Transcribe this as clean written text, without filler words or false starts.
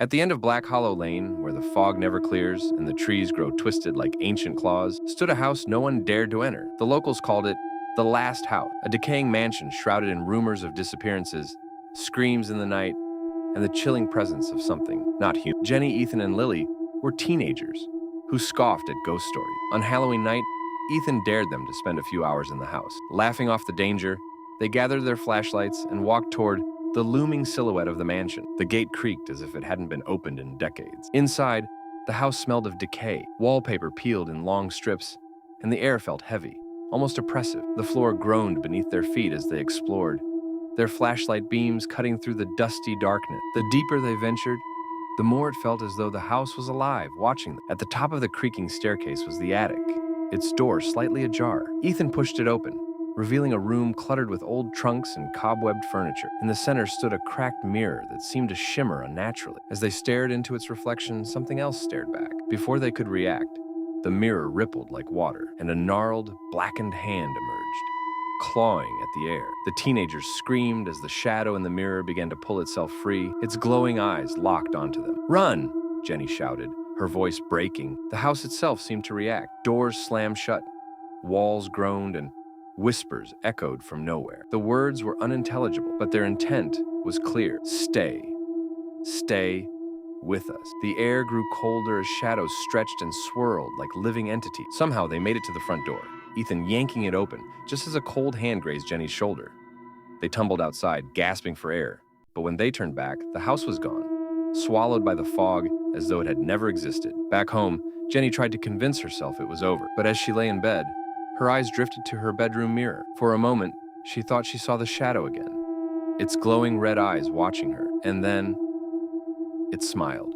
At the end of Black Hollow Lane, where the fog never clears and the trees grow twisted like ancient claws, stood a house no one dared to enter. The locals called it the Last House, a decaying mansion shrouded in rumors of disappearances, screams in the night, and the chilling presence of something not human. Jenny, Ethan, and Lily were teenagers who scoffed at ghost stories. On Halloween night, Ethan dared them to spend a few hours in the house. Laughing off the danger, they gathered their flashlights and walked toward the looming silhouette of the mansion. The gate creaked as if it hadn't been opened in decades. Inside, the house smelled of decay, wallpaper peeled in long strips, and the air felt heavy, almost oppressive. The floor groaned beneath their feet as they explored, their flashlight beams cutting through the dusty darkness. The deeper they ventured, the more it felt as though the house was alive, watching them. At the top of the creaking staircase was the attic, its door slightly ajar. Ethan pushed it open, revealing a room cluttered with old trunks and cobwebbed furniture. In the center stood a cracked mirror that seemed to shimmer unnaturally. As they stared into its reflection, something else stared back. Before they could react, the mirror rippled like water, and a gnarled, blackened hand emerged, clawing at the air. The teenagers screamed as the shadow in the mirror began to pull itself free, its glowing eyes locked onto them. "Run!" Jenny shouted, her voice breaking. The house itself seemed to react. Doors slammed shut, walls groaned, and whispers echoed from nowhere. The words were unintelligible, but their intent was clear. Stay. Stay with us. The air grew colder as shadows stretched and swirled like living entities. Somehow they made it to the front door, Ethan yanking it open, just as a cold hand grazed Jenny's shoulder. They tumbled outside, gasping for air. But when they turned back, the house was gone, swallowed by the fog as though it had never existed. Back home, Jenny tried to convince herself it was over. But as she lay in bed, her eyes drifted to her bedroom mirror. For a moment, she thought she saw the shadow again, its glowing red eyes watching her, and then it smiled.